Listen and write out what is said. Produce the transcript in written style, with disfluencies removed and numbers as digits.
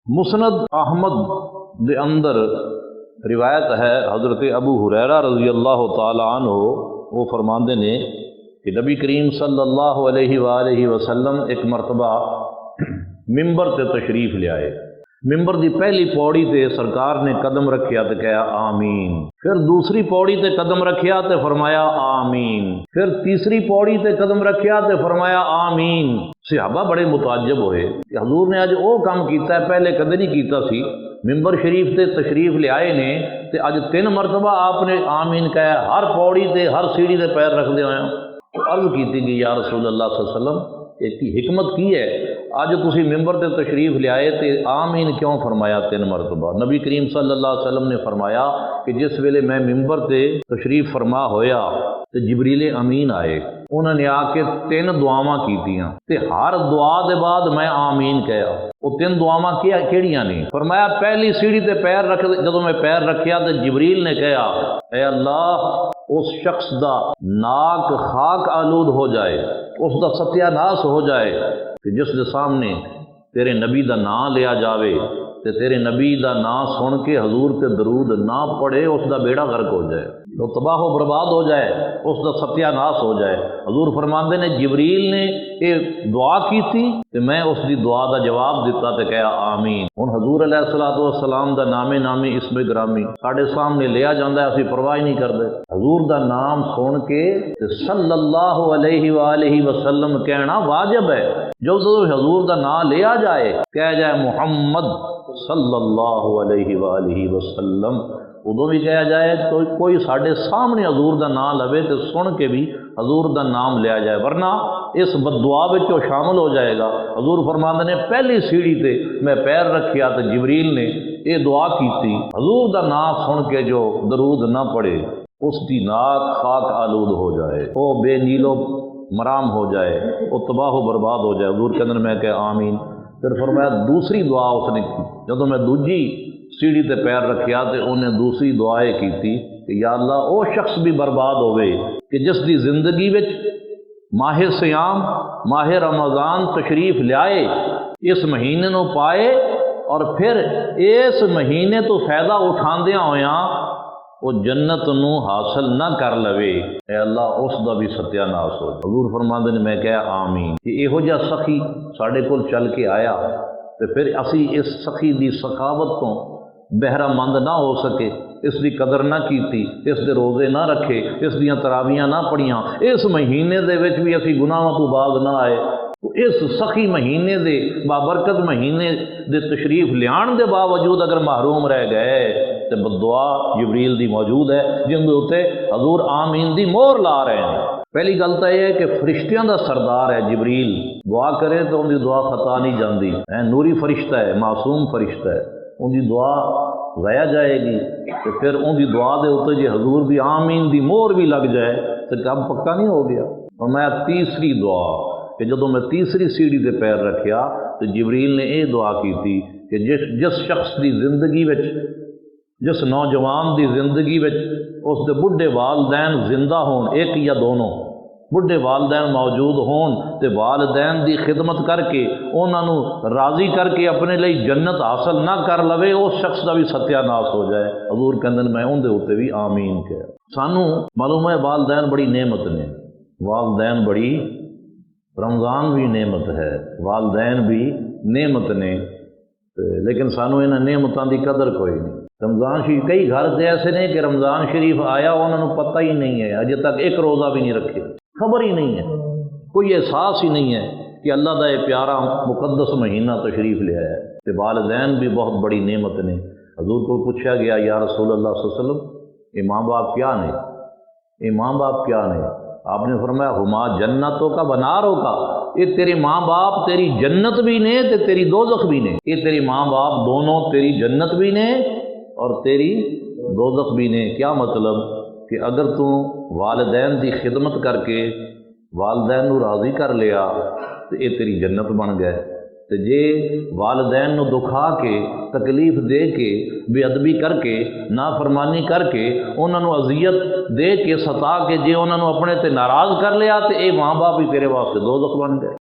مسند احمد دے اندر روایت ہے حضرت ابو ہریرہ رضی اللہ تعالی عنہ وہ فرماندے نے کہ نبی کریم صلی اللہ علیہ وآلہ وسلم ایک مرتبہ ممبر تے تشریف لے آئے۔ ممبر دی پہلی پوڑی تے سرکار نے قدم رکھیا تے کہا آمین، پھر دوسری پوڑی تے قدم رکھیا تے فرمایا آمین، پھر تیسری پوڑی تے قدم رکھیا تے فرمایا آمین۔ صحابہ بڑے متعجب ہوئے کہ حضور نے اج وہ کام کیتا ہے پہلے کدے نہیں کیتا سی، ممبر شریف تے تشریف لے آئے نے تے اج 3 مرتبہ آپ نے آمین کہا، ہر پوڑی تے ہر سیڑھی تے پیر رکھ دے ہوئے۔ عرض کیتی گئی یا رسول اللہ صلی اللہ علیہ وسلم ایک حکمت کی ہے، آج تسی ممبر تے تشریف لے آئے تے آمین کیوں فرمایا 3 مرتبہ؟ نبی کریم صلی اللہ علیہ وسلم نے فرمایا کہ جس ویلے میں ممبر تے تشریف فرما ہویا تے جبریل امین آئے، انہوں نے آ کے 3 دعاواں کیتیاں تے ہر دعا دے بعد میں آمین کہا۔ وہ 3 دعاواں کیڑیاں نے؟ فرمایا پہلی سیڑھی تے پیر رکھ جدوں میں پیر رکھیا تے جبریل نے کہا اے اللہ اس شخص دا ناک خاک آلود ہو جائے، اس دا ستیہ ناس ہو جائے کہ جس دے سامنے تیرے نبی دا نام لیا جاوے تے تیرے نبی دا نام سن کے حضور تے درود نہ پڑھے، اس دا بیڑا غرق ہو جائے، وہ تباہ و برباد ہو جائے، اس دا ستیہ ناس ہو جائے۔ حضور فرماندے نے جبریل نے یہ دعا کی تھی تے میں اس دی دعا دا جواب دیتا تے کہا آمین۔ ہن حضور علیہ الصلوۃ والسلام دا نامی اسم گرامی ساڈے سامنے لیا جاندا ہے، اسی پرواہ نہیں کردے۔ حضور دا نام سن کے تے صلی اللہ علیہ وآلہ وسلم کہنا واجب ہے۔ جو حضور دا نام لیا جائے کہا جائے محمد صلی اللہ علیہ وآلہ وسلم، ادو بھی کہا جائے تو کوئی ساڈے سامنے حضور دا نام لوے تو سن کے بھی حضور دا نام لیا جائے، ورنہ اس بد دعا وچ شامل ہو جائے گا۔ حضور فرماندے نے پہلی سیڑھی تے میں پیر رکھیا تو جبریل نے یہ دعا کی تھی، حضور دا نام سن کے جو درود نہ پڑھے اس کی ناک خاک آلود ہو جائے، وہ بے نیلو مرام ہو جائے، وہ تباہ و برباد ہو جائے۔ حضور کے اندر میں کہ آمین۔ پھر فرمایا دوسری دعا اس نے کی، جدوں میں دوجی سیڑھی تے پیر رکھیا تے انہیں دوسری دعائیں کی تھی کہ یا اللہ وہ شخص بھی برباد ہوئے کہ جس دی زندگی وچ ماہ سیام ماہ رمضان تشریف لائے، اس مہینے نو پائے اور پھر اس مہینے تو فائدہ اٹھاندیاں ہویاں وہ جنت نو حاصل نہ کر لوے، اے اللہ اس دا بھی ستیہ ناس ہو جائے۔ حضور فرماندے نے میں کہا آمین کہ یہو جا سخی ساڈے کول چل کے آیا تے پھر اسی اس سخی دی سخاوت تو بہرہ مند نہ ہو سکے، اس دی قدر نہ کیتی، اس دے روزے نہ رکھے، اس دیاں تراویاں نہ پڑھیاں، اس مہینے دے وچ بھی اسی گناہاں تو باز نہ آئے، اس سخی مہینے دے بابرکت مہینے دے تشریف لیان دے باوجود اگر محروم رہ گئے تے بدعا جبریل دی موجود ہے جن دے اوتے حضور آمین دی مہر لا رہے ہیں۔ پہلی گل تو یہ ہے کہ فرشتیاں دا سردار ہے جبریل، دعا کرے تو ان دی دعا خطا نہیں جاندی، نوری فرشتہ ہے، معصوم فرشتہ ہے، ان دی دعا ضائع جائے گی تو پھر ان دی دعا دے اوتے جے حضور دی آمین دی مہر بھی لگ جائے تو کام پکا نہیں ہو گیا۔ اور میں تیسری دعا کہ جدوں میں تیسری سیڑھی تے پیر رکھیا تو جبریل نے یہ دعا کی تھی کہ جس شخص دی زندگی وچ جس نوجوان دی زندگی وچ اس دے بڑھے والدین زندہ ہون، ایک یا دونوں بڑھے والدین موجود ہون تے والدین دی خدمت کر کے انہاں نو راضی کر کے اپنے لئی جنت حاصل نہ کر لوے، اس شخص دا بھی ستیہ ناس ہو جائے۔ حضور کہندے میں ان دے اوتے بھی آمین کہا۔ سانو معلوم ہے والدین بڑی نعمت نے، والدین بڑی، رمضان بھی نعمت ہے، والدین بھی نعمت نے، لیکن سانو انہاں نعمتاں دی قدر کوئی نہیں۔ رمضان شریف کئی گھر تے ایسے نے کہ رمضان شریف آیا انہوں نے پتہ ہی نہیں ہے، اجے تک ایک روزہ بھی نہیں رکھے، خبر ہی نہیں ہے، کوئی احساس ہی نہیں ہے کہ اللہ دا یہ پیارا مقدس مہینہ تشریف لے آیا ہے۔ کہ والدین بھی بہت بڑی نعمت نے۔ حضور کو پوچھا گیا یا رسول اللہ صلی اللہ علیہ وسلم یہ ماں باپ کیا نے، یہ ماں باپ کیا نے؟ آپ نے فرمایا ہما جنتوں کا بناروں کا، یہ تیرے ماں باپ تیری جنت بھی نے تے تیری دوزخ بھی نے، یہ تیری ماں باپ دونوں تیری جنت بھی نے اور تیری دوزخ بھی نے۔ کیا مطلب کہ اگر تو والدین دی خدمت کر کے والدین نو راضی کر لیا تو یہ تیری جنت بن گئے، تے جے والدین نو دکھا کے تکلیف دے کے بے ادبی کر کے نافرمانی کر کے انہاں نو اذیت دے کے ستا کے جے انہاں نو اپنے تے ناراض کر لیا تے اے ماں باپ بھی تیرے واسطے دوزخ بن گئے۔